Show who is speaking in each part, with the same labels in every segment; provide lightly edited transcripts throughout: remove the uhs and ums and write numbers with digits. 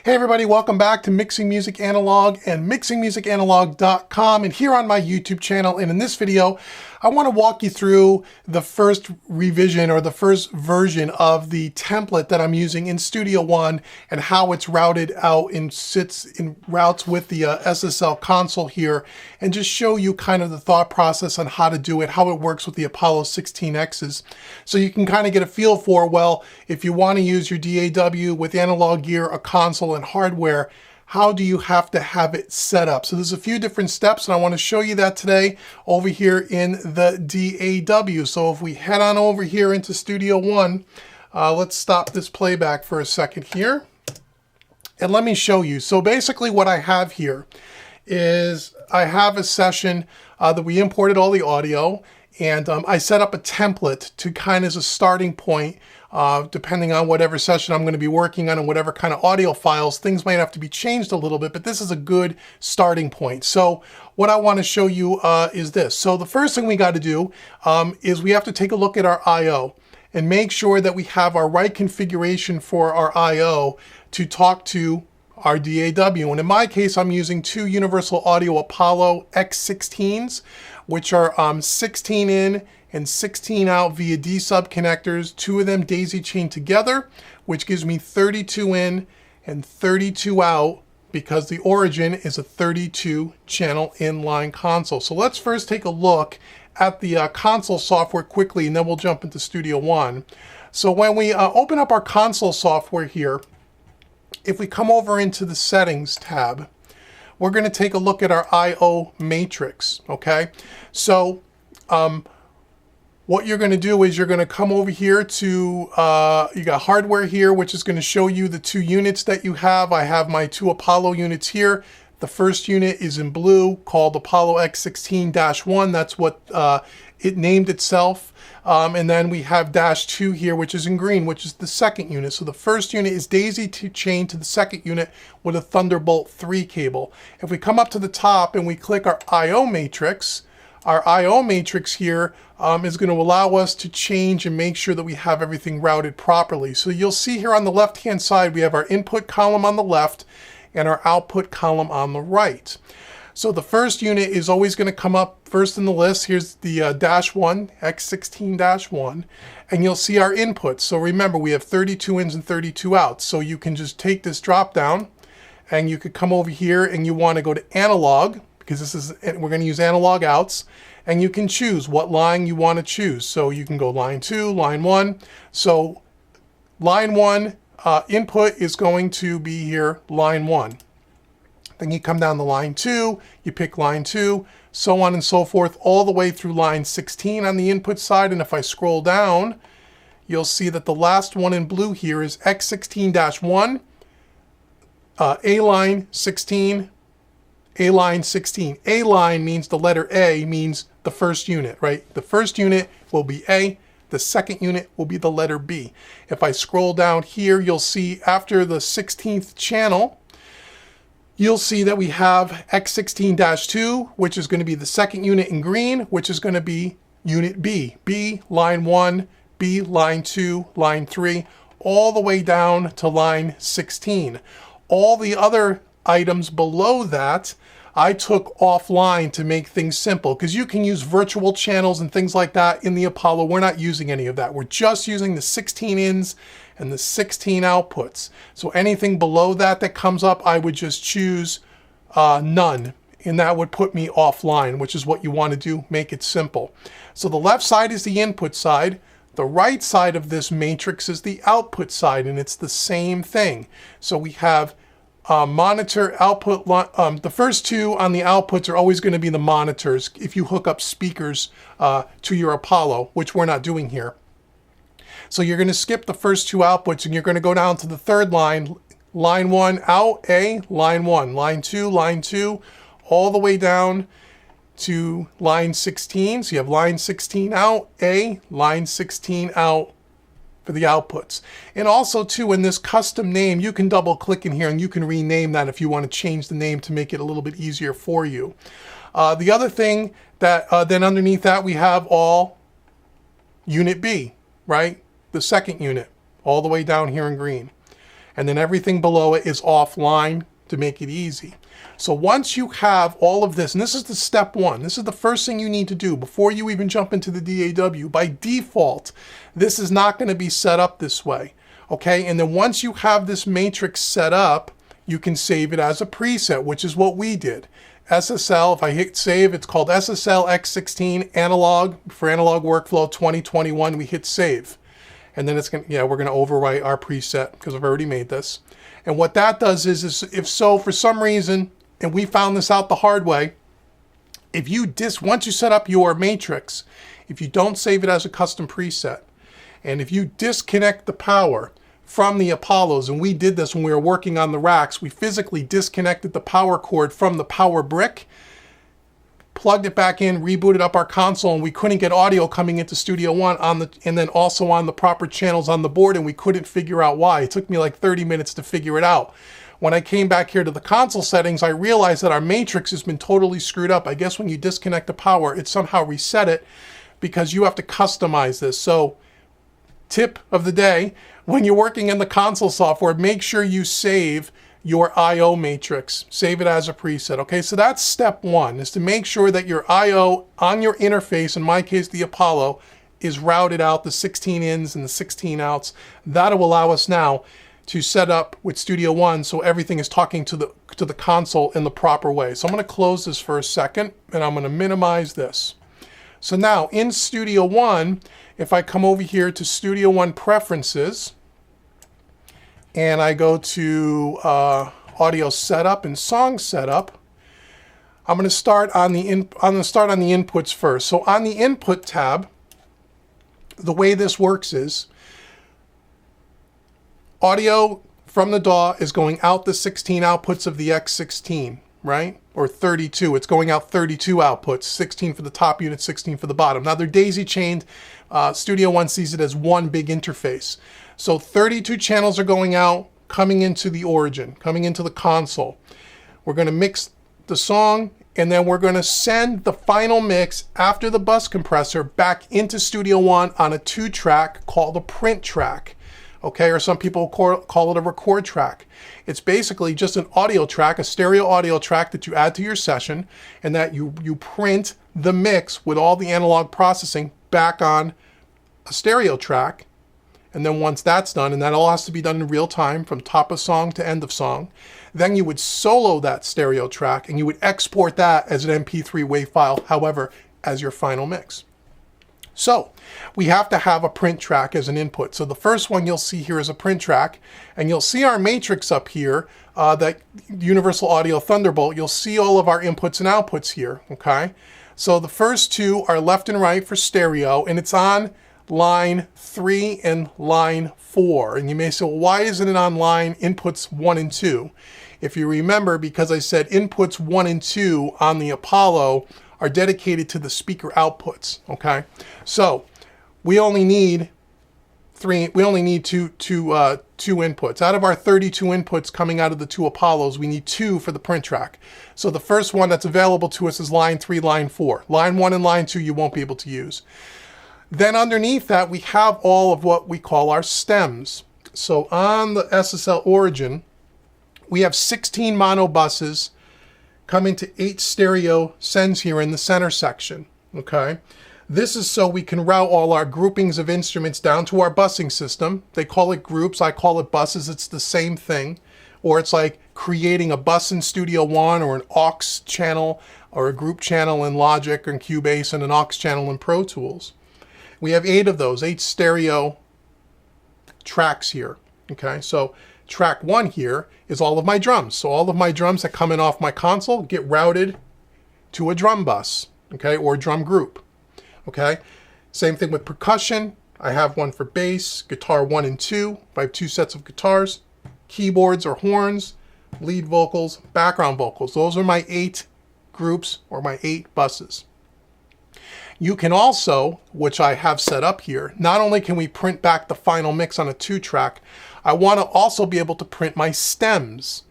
Speaker 1: Hey everybody, welcome back to Mixing Music Analog and mixingmusicanalog.com, and here on my YouTube channel. And in this video, I want to walk you through the first revision or the first version of the template that I'm using in Studio One and how it's routed out and sits in routes with the SSL console here, and just show you kind of the thought process on how to do it, how it works with the Apollo 16Xs. So you can kind of get a feel for, well, if you want to use your DAW with analog gear, a console, and hardware, how do you have to have it set up? So there's a few different steps, and I want to show you that today over here in the DAW. So if we head on over here into Studio One, let's stop this playback for a second here, and let me show you. So basically what I have here is I have a session that we imported all the audio, and I set up a template to kind of as a starting point. Depending on whatever session I'm going to be working on and whatever kind of audio files, things might have to be changed a little bit, but this is a good starting point. So what I want to show you is this. So the first thing we got to do is we have to take a look at our I/O and make sure that we have our right configuration for our I/O to talk to our DAW. And in my case, I'm using two Universal Audio Apollo X16s, which are 16 in and 16 out via D-sub connectors, two of them daisy chained together, which gives me 32 in and 32 out because the origin is a 32 channel inline console. So let's first take a look at the console software quickly, and then we'll jump into Studio One. So when we open up our console software here, if we come over into the settings tab, we're going to take a look at our I/O matrix, okay? So what you're going to do is you're going to come over here to, you got hardware here, which is going to show you the two units that you have. I have my two Apollo units here. The first unit is in blue, called Apollo X16-1. That's what it named itself. And then we have -2 here, which is in green, which is the second unit. So the first unit is daisy chained to the second unit with a Thunderbolt 3 cable. If we come up to the top and we click our I/O matrix, our I/O matrix here is going to allow us to change and make sure that we have everything routed properly. So you'll see here on the left-hand side, we have our input column on the left and our output column on the right. So the first unit is always going to come up first in the list. Here's the -1, X16-1, and you'll see our inputs. So remember, we have 32 ins and 32 outs. So you can just take this drop down, and you could come over here and you want to go to analog, because this is, we're going to use analog outs, and you can choose what line you want to choose. So you can go line 2, line 1. So line 1 input is going to be here, line 1. Then you come down to line 2, you pick line 2, so on and so forth, all the way through line 16 on the input side. And if I scroll down, you'll see that the last one in blue here is X16-1, A line 16, A line 16. A line means the letter A means the first unit, right? The first unit will be A, the second unit will be the letter B. If I scroll down here, you'll see after the 16th channel, you'll see that we have X16-2, which is going to be the second unit in green, which is going to be unit B. B, line 1, B, line 2, line 3, all the way down to line 16. All the other items below that, I took offline to make things simple, because you can use virtual channels and things like that in the Apollo. We're not using any of that. We're just using the 16 ins and the 16 outputs. So anything below that that comes up, I would just choose none, and that would put me offline, which is what you want to do, make it simple. So the left side is the input side. The right side of this matrix is the output side, and it's the same thing. So we have monitor output. The first two on the outputs are always going to be the monitors if you hook up speakers to your Apollo, which we're not doing here. So you're going to skip the first two outputs, and you're going to go down to the third line, line 1 out, A, line 1, line 2, all the way down to line 16. So you have line 16 out, A, line 16 out for the outputs. And also too, in this custom name, you can double click in here and you can rename that if you want to change the name to make it a little bit easier for you. The other thing that then underneath that, we have all unit B, right? The second unit, all the way down here in green. and then everything below it is offline to make it easy. So once you have all of this, and this is the step one, this is the first thing you need to do before you even jump into the DAW. By default, this is not going to be set up this way. Okay, and then once you have this matrix set up, you can save it as a preset, which is what we did. SSL, if I hit save, it's called SSL X16 analog for analog workflow 2021. We hit save. And then it's going to, we're going to overwrite our preset because I've already made this. And what that does is if so, for some reason, and we found this out the hard way, if you once you set up your matrix, if you don't save it as a custom preset, and if you disconnect the power from the Apollos, and we did this when we were working on the racks, we physically disconnected the power cord from the power brick, plugged it back in, rebooted up our console, and we couldn't get audio coming into Studio One and then also on the proper channels on the board, and we couldn't figure out why. It took me like 30 minutes to figure it out. When I came back here to the console settings, I realized that our matrix has been totally screwed up. I guess when you disconnect the power, it somehow reset it because you have to customize this. So tip of the day, when you're working in the console software, make sure you save your I/O matrix. Save it as a preset. Okay, so that's step one, is to make sure that your I/O on your interface, in my case the Apollo, is routed out, the 16 ins and the 16 outs. That'll allow us now to set up with Studio One so everything is talking to the console in the proper way. So I'm going to close this for a second, and I'm going to minimize this. So now in Studio One, if I come over here to Studio One Preferences, and I go to Audio Setup and Song Setup, I'm going to start on the inputs first. So on the Input tab, the way this works is audio from the DAW is going out the 16 outputs of the X16, right? Or 32. It's going out 32 outputs, 16 for the top unit, 16 for the bottom. Now they're daisy chained. Studio One sees it as one big interface. So 32 channels are going out, coming into the origin, coming into the console. We're going to mix the song, and then we're going to send the final mix after the bus compressor back into Studio One on a 2-track called a print track. Okay, or some people call it a record track. It's basically just an audio track, a stereo audio track that you add to your session, and that you print the mix with all the analog processing back on a stereo track. And then once that's done, and that all has to be done in real time from top of song to end of song, then you would solo that stereo track and you would export that as an MP3 WAV file, however, as your final mix. So we have to have a print track as an input. So the first one you'll see here is a print track, and you'll see our matrix up here, that Universal Audio Thunderbolt. You'll see all of our inputs and outputs here, okay? So the first two are left and right for stereo, and it's on line 3 and line 4. And you may say, well, why isn't it on line inputs 1 and 2? If you remember, because I said inputs 1 and 2 on the Apollo are dedicated to the speaker outputs, okay? So we only need two inputs. Out of our 32 inputs coming out of the 2 Apollos, we need 2 for the print track. So the first one that's available to us is line 3, line 4. Line 1 and line 2 you won't be able to use. Then underneath that, we have all of what we call our stems. So on the SSL origin, we have 16 mono buses coming to 8 stereo sends here in the center section, okay? This is so we can route all our groupings of instruments down to our busing system. They call it groups, I call it buses, it's the same thing. Or it's like creating a bus in Studio One, or an aux channel, or a group channel in Logic and Cubase, and an aux channel in Pro Tools. We have 8 of those, 8 stereo tracks here, okay? So track 1 here is all of my drums. So all of my drums that come in off my console get routed to a drum bus, okay, or a drum group, okay? Same thing with percussion. I have one for bass, guitar 1 and 2. I have 2 sets of guitars, keyboards or horns, lead vocals, background vocals. Those are my 8 groups, or my 8 buses. You can also, which I have set up here, not only can we print back the final mix on a 2-track, I want to also be able to print my stems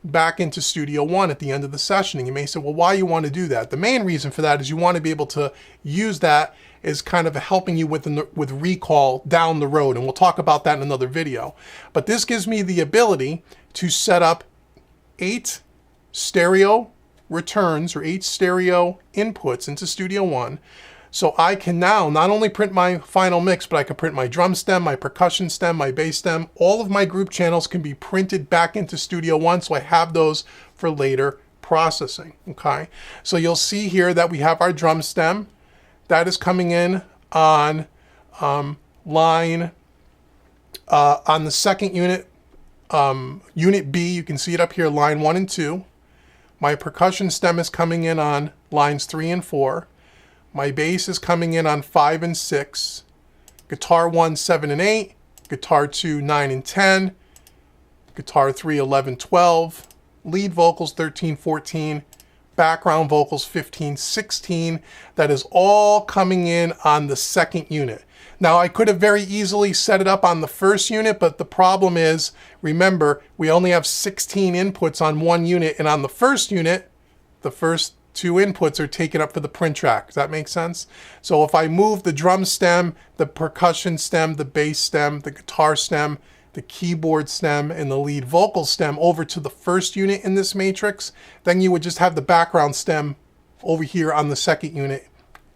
Speaker 1: back into Studio One at the end of the session. And you may say, well, why you want to do that? The main reason for that is you want to be able to use that is kind of helping you with recall down the road, and we'll talk about that in another video. But this gives me the ability to set up 8 stereo returns or 8 stereo inputs into Studio One. So I can now not only print my final mix, but I can print my drum stem, my percussion stem, my bass stem. All of my group channels can be printed back into Studio One, so I have those for later processing, okay? So you'll see here that we have our drum stem. That is coming in on line, on the second unit, unit B. You can see it up here, line 1 and 2. My percussion stem is coming in on lines 3 and 4. My bass is coming in on 5 and 6. Guitar 1, 7 and 8. Guitar 2, 9 and 10. Guitar 3, 11, 12. Lead vocals 13, 14, background vocals 15, 16. That is all coming in on the second unit. Now I could have very easily set it up on the first unit, but the problem is, remember, we only have 16 inputs on one unit, and on the first unit, the first 2 inputs are taken up for the print track. Does that make sense? So if I move the drum stem, the percussion stem, the bass stem, the guitar stem, the keyboard stem, and the lead vocal stem over to the first unit in this matrix, then you would just have the background stem over here on the second unit.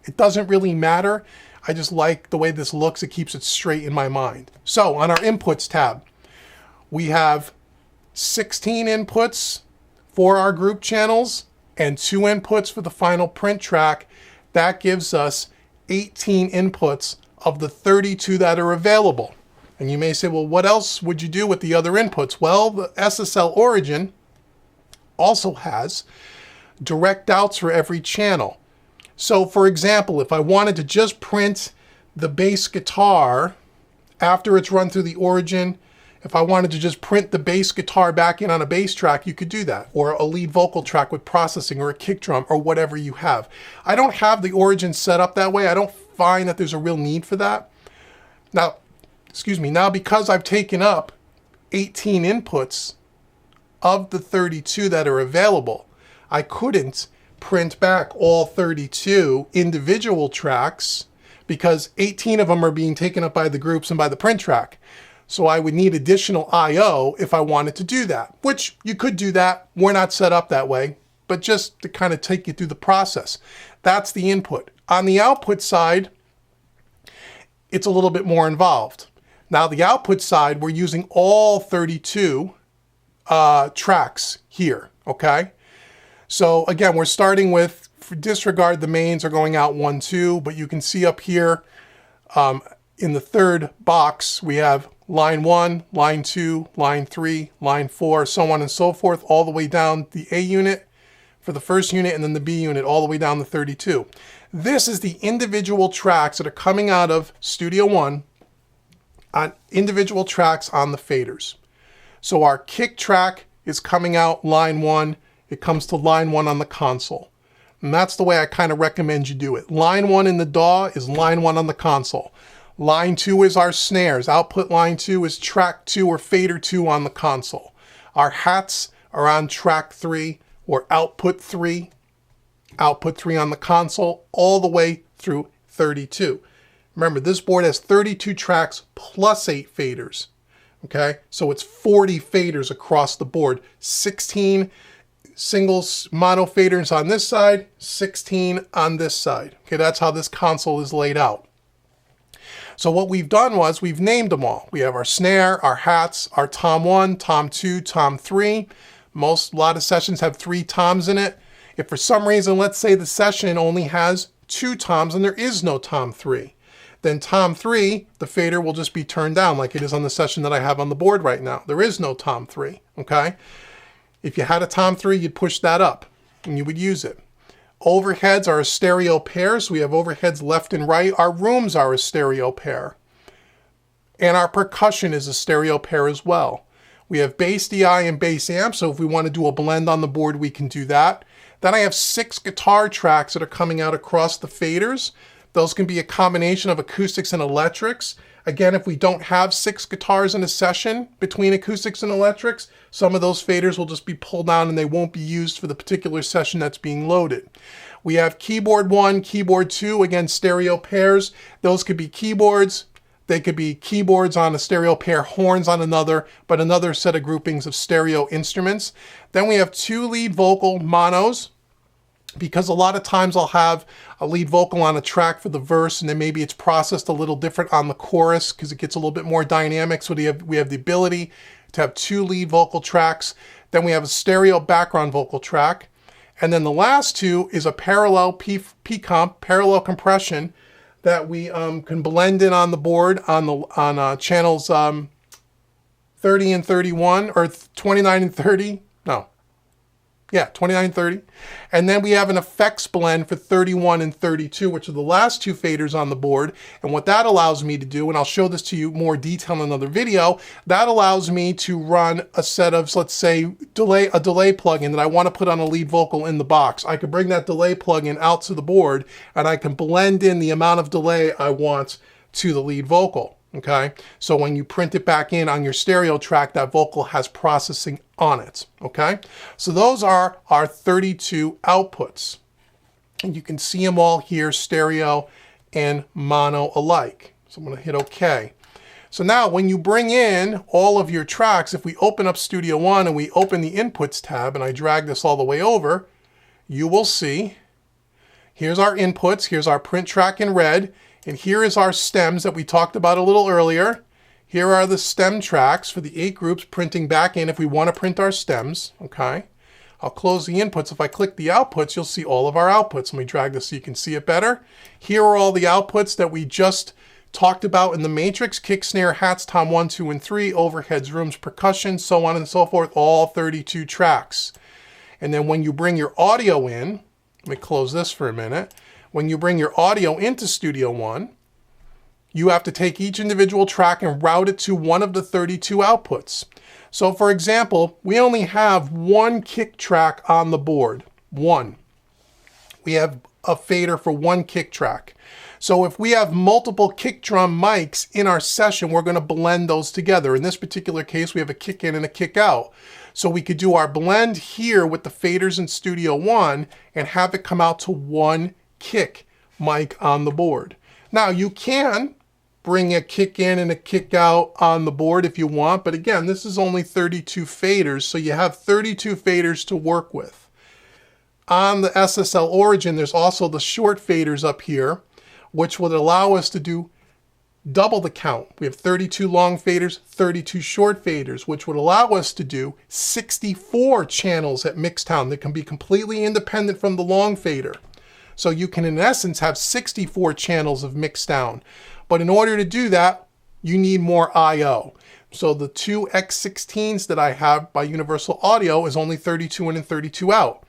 Speaker 1: It doesn't really matter. I just like the way this looks. It keeps it straight in my mind. So on our inputs tab, we have 16 inputs for our group channels and 2 inputs for the final print track. That gives us 18 inputs of the 32 that are available. And you may say, well, what else would you do with the other inputs? Well, the SSL origin also has direct outs for every channel. So for example, if I wanted to just print the bass guitar after it's run through the origin, if I wanted to just print the bass guitar back in on a bass track, you could do that, or a lead vocal track with processing, or a kick drum, or whatever you have. I don't have the origin set up that way. I don't find that there's a real need for that. Now, now because I've taken up 18 inputs of the 32 that are available, I couldn't print back all 32 individual tracks because 18 of them are being taken up by the groups and by the print track. So I would need additional I/O if I wanted to do that, which you could do that. We're not set up that way, but just to kind of take you through the process. That's the input. On the output side, it's a little bit more involved. Now the output side, we're using all 32 tracks here, okay? So again, we're starting with, disregard the mains are going out 1, 2, but you can see up here in the third box, we have line 1, line 2, line 3, line 4, so on and so forth, all the way down the A unit for the first unit, and then the B unit all the way down to 32. This is the individual tracks that are coming out of Studio One on individual tracks on the faders. So our kick track is coming out line 1. It comes to line 1 on the console. And that's the way I kind of recommend you do it. Line 1 in the DAW is line 1 on the console. Line 2 is our snares. Output line 2 is track 2 or fader 2 on the console. Our hats are on track 3 or output 3 on the console, all the way through 32. Remember, this board has 32 tracks plus 8 faders. Okay, so it's 40 faders across the board. 16 single mono faders on this side, 16 on this side. Okay, that's how this console is laid out. So what we've done was we've named them all. We have our snare, our hats, our tom 1, tom 2, tom 3. A lot of sessions have 3 toms in it. If for some reason, let's say the session only has 2 toms and there is no tom 3, then tom 3, the fader will just be turned down like it is on the session that I have on the board right now. There is no tom 3, okay? If you had a tom 3, you'd push that up and you would use it. Overheads are a stereo pair, so we have overheads left and right. Our rooms are a stereo pair. And our percussion is a stereo pair as well. We have bass DI and bass amp, so if we want to do a blend on the board, we can do that. Then I have 6 guitar tracks that are coming out across the faders. Those can be a combination of acoustics and electrics. Again, if we don't have 6 guitars in a session between acoustics and electrics, some of those faders will just be pulled down and they won't be used for the particular session that's being loaded. We have keyboard 1, keyboard 2, again, stereo pairs. Those could be keyboards. They could be keyboards on a stereo pair, horns on another, but another set of groupings of stereo instruments. Then we have 2 lead vocal monos, because a lot of times I'll have a lead vocal on a track for the verse, and then maybe it's processed a little different on the chorus because it gets a little bit more dynamic. So we have the ability to have 2 lead vocal tracks. Then we have a stereo background vocal track. And then the last 2 is a parallel P-comp, parallel compression, that we can blend in on the board on channels 30 and 31, or 29 and 30. No. Yeah, 29 and 30. And then we have an effects blend for 31 and 32, which are the last 2 faders on the board. And what that allows me to do, and I'll show this to you more detail in another video, that allows me to run a set of, let's say, a delay plugin that I want to put on a lead vocal in the box. I can bring that delay plugin out to the board, and I can blend in the amount of delay I want to the lead vocal. Okay, so when you print it back in on your stereo track, that vocal has processing on it. Okay, so those are our 32 outputs. And you can see them all here, stereo and mono alike. So I'm going to hit OK. So now when you bring in all of your tracks, if we open up Studio One and we open the Inputs tab, and I drag this all the way over, you will see, here's our inputs, here's our print track in red, and here is our stems that we talked about a little earlier. Here are the stem tracks for the 8 groups printing back in if we want to print our stems. Okay. I'll close the inputs. If I click the outputs, you'll see all of our outputs. Let me drag this so you can see it better. Here are all the outputs that we just talked about in the matrix: kick, snare, hats, tom 1, 2, and 3, overheads, rooms, percussion, so on and so forth, all 32 tracks. And then when you bring your audio in, let me close this for a minute. When you bring your audio into Studio One, you have to take each individual track and route it to one of the 32 outputs. So for example, we only have 1 kick track on the board. 1. We have a fader for 1 kick track. So if we have multiple kick drum mics in our session, we're going to blend those together. In this particular case, we have a kick in and a kick out. So we could do our blend here with the faders in Studio One and have it come out to 1 kick mic on the board. Now you can bring a kick in and a kick out on the board if you want, but again, this is only 32 faders, so you have 32 faders to work with. On the SSL Origin, there's also the short faders up here, which would allow us to do double the count. We have 32 long faders, 32 short faders, which would allow us to do 64 channels at Mixdown that can be completely independent from the long fader. So you can, in essence, have 64 channels of Mixdown. But in order to do that, you need more I/O. So the 2 X16s that I have by Universal Audio is only 32 in and 32 out.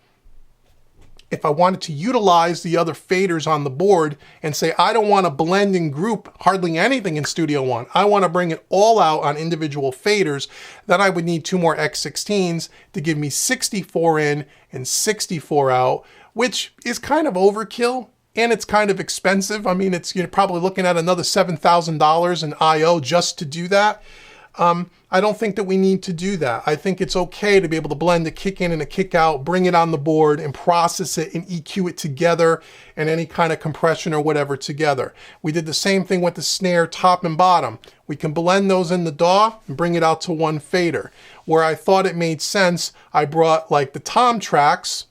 Speaker 1: If I wanted to utilize the other faders on the board and say, I don't want to blend and group hardly anything in Studio One, I want to bring it all out on individual faders, then I would need 2 more X16s to give me 64 in and 64 out, which is kind of overkill and it's kind of expensive. I mean, you're probably looking at another $7,000 in I/O just to do that. I don't think that we need to do that. I think it's okay to be able to blend a kick in and a kick out, bring it on the board and process it and EQ it together and any kind of compression or whatever together. We did the same thing with the snare top and bottom. We can blend those in the DAW and bring it out to 1 fader. Where I thought it made sense, I brought like the tom tracks.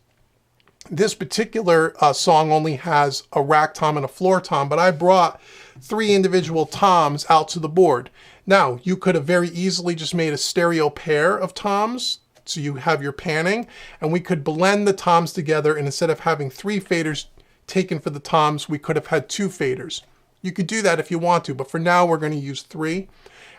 Speaker 1: This particular song only has a rack tom and a floor tom, but I brought 3 individual toms out to the board. Now, you could have very easily just made a stereo pair of toms, so you have your panning, and we could blend the toms together, and instead of having 3 faders taken for the toms, we could have had 2 faders. You could do that if you want to, but for now we're going to use 3.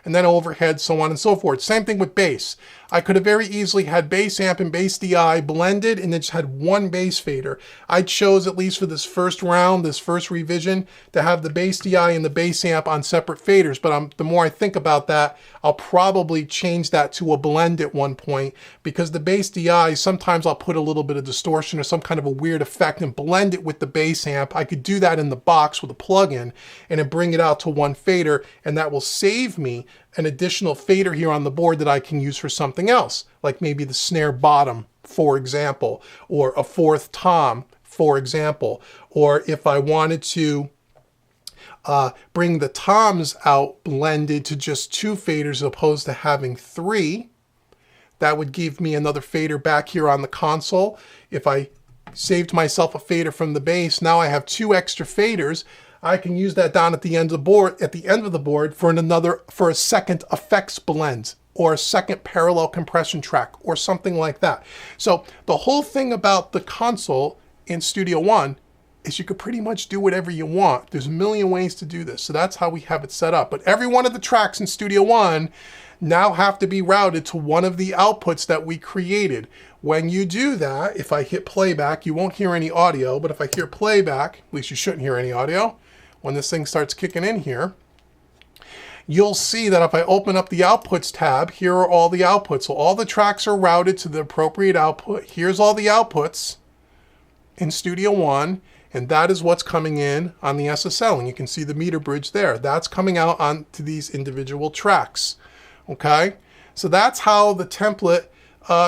Speaker 1: And then overhead, so on and so forth. Same thing with bass. I could have very easily had bass amp and bass DI blended and then just had one bass fader. I chose, at least for this first round, this first revision, to have the bass DI and the bass amp on separate faders. But the more I think about that, I'll probably change that to a blend at one point, because the bass DI, sometimes I'll put a little bit of distortion or some kind of a weird effect and blend it with the bass amp. I could do that in the box with a plug-in and then bring it out to one fader, and that will save me an additional fader here on the board that I can use for something else, like maybe the snare bottom, for example, or a fourth tom, for example. Or if I wanted to bring the toms out blended to just 2 faders as opposed to having 3, that would give me another fader back here on the console. If I saved myself a fader from the bass, now I have 2 extra faders. I can use that down at the end of the board, for a second effects blend or a second parallel compression track or something like that. So the whole thing about the console in Studio One is you could pretty much do whatever you want. There's a million ways to do this. So that's how we have it set up. But every one of the tracks in Studio One now have to be routed to one of the outputs that we created. When you do that, if I hit playback, you won't hear any audio, but if I hear playback, at least you shouldn't hear any audio, when this thing starts kicking in here, you'll see that if I open up the outputs tab, here are all the outputs. So all the tracks are routed to the appropriate output. Here's all the outputs in Studio One, and that is what's coming in on the SSL. And you can see the meter bridge there. That's coming out onto these individual tracks. Okay, so that's how the template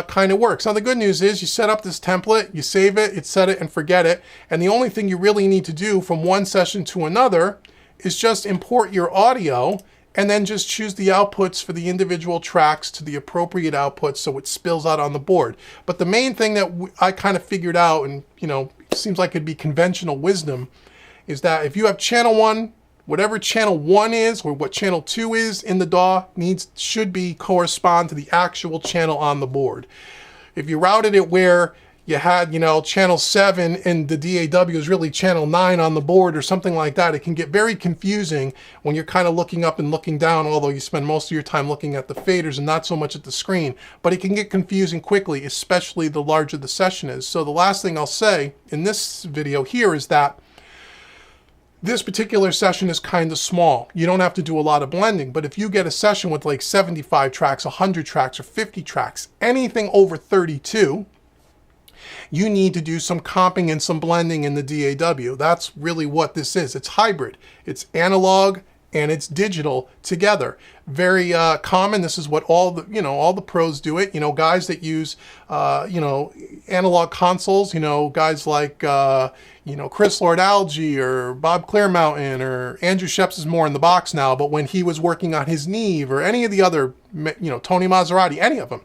Speaker 1: kind of works. Now the good news is you set up this template, you save it, set it and forget it. And the only thing you really need to do from one session to another is just import your audio and then just choose the outputs for the individual tracks to the appropriate outputs so it spills out on the board. But the main thing that I kind of figured out, and seems like it'd be conventional wisdom, is that if you have channel 1, whatever channel 1 is or what channel 2 is in the DAW should correspond to the actual channel on the board. If you routed it where you had, channel 7 and the DAW is really channel 9 on the board or something like that, it can get very confusing when you're kind of looking up and looking down, although you spend most of your time looking at the faders and not so much at the screen. But it can get confusing quickly, especially the larger the session is. So the last thing I'll say in this video here is that this particular session is kind of small. You don't have to do a lot of blending, but if you get a session with like 75 tracks, 100 tracks, or 50 tracks, anything over 32, you need to do some comping and some blending in the DAW. That's really what this is. It's hybrid. It's analog and it's digital together. Very common. This is what all the pros do it. Guys that use analog consoles. Guys like Chris Lord-Alge or Bob Clearmountain, or Andrew Sheps is more in the box now, but when he was working on his Neve or any of the other, Tony Maserati, any of them,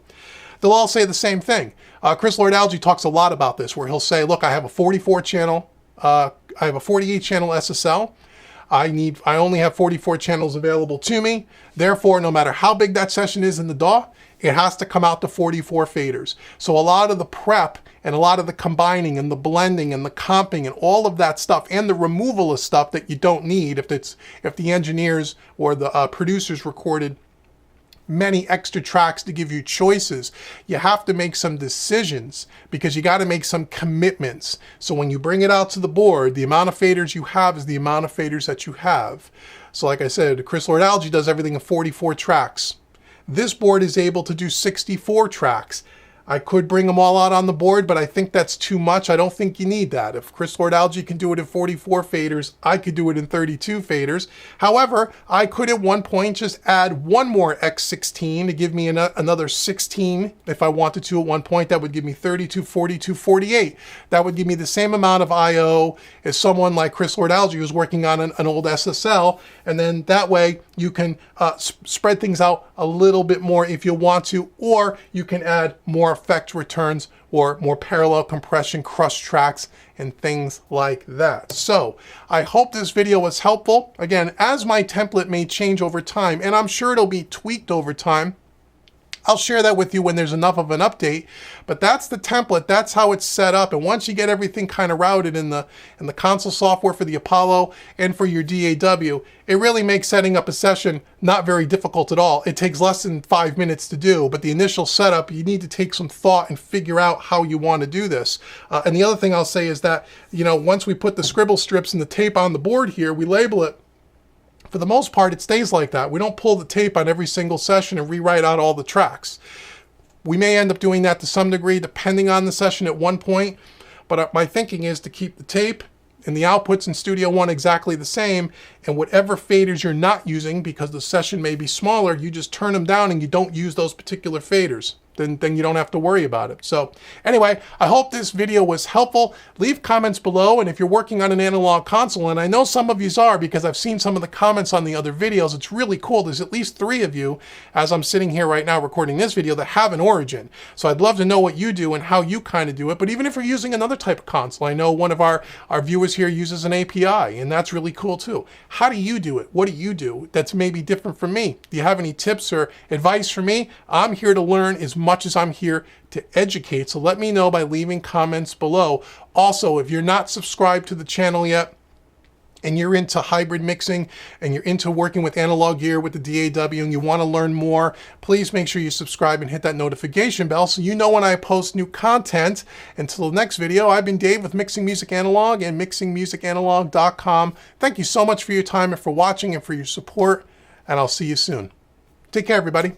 Speaker 1: they'll all say the same thing. Chris Lord-Alge talks a lot about this, where he'll say, look, I have a 44 channel, I have a 48 channel SSL. I only have 44 channels available to me. Therefore, no matter how big that session is in the DAW, it has to come out to 44 faders. So a lot of the prep and a lot of the combining and the blending and the comping and all of that stuff and the removal of stuff that you don't need if the engineers or the producers recorded many extra tracks to give you choices, you have to make some decisions because you got to make some commitments. So when you bring it out to the board, the amount of faders you have is the amount of faders that you have. So like I said, Chris Lord-Alge does everything in 44 tracks. This board is able to do 64 tracks. I could bring them all out on the board, but I think that's too much. I don't think you need that. If Chris Lord-Alge can do it in 44 faders, I could do it in 32 faders. However, I could at one point just add one more X16 to give me another 16. If I wanted to at one point, that would give me 32, 42, 48. That would give me the same amount of I/O as someone like Chris Lord-Alge who's working on an old SSL. And then that way you can spread things out a little bit more if you want to, or you can add more effect returns or more parallel compression, crush tracks, and things like that. So I hope this video was helpful. Again, as my template may change over time, and I'm sure it'll be tweaked over time, I'll share that with you when there's enough of an update, but that's the template. That's how it's set up. And once you get everything kind of routed in the console software for the Apollo and for your DAW, it really makes setting up a session not very difficult at all. It takes less than 5 minutes to do, but the initial setup, you need to take some thought and figure out how you want to do this. And the other thing I'll say is that, you know, once we put the scribble strips and the tape on the board here, we label it. For the most part, it stays like that. We don't pull the tape on every single session and rewrite out all the tracks. We may end up doing that to some degree, depending on the session at one point, but my thinking is to keep the tape and the outputs in Studio One exactly the same, and whatever faders you're not using, because the session may be smaller, you just turn them down and you don't use those particular faders. Then you don't have to worry about it. So anyway, I hope this video was helpful. Leave comments below, and if you're working on an analog console, and I know some of you are because I've seen some of the comments on the other videos, it's really cool. There's at least 3 of you, as I'm sitting here right now recording this video, that have an Origin. So I'd love to know what you do and how you kind of do it. But even if you're using another type of console, I know one of our viewers here uses an API, and that's really cool too. How do you do it? What do you do that's maybe different from me? Do you have any tips or advice for me? I'm here to learn as much as I'm here to educate, so let me know by leaving comments below. Also, if you're not subscribed to the channel yet and you're into hybrid mixing and you're into working with analog gear with the DAW and you want to learn more, please make sure you subscribe and hit that notification bell so you know when I post new content. Until the next video, I've been Dave with Mixing Music Analog and mixingmusicanalog.com. Thank you so much for your time and for watching and for your support, and I'll see you soon. Take care, everybody.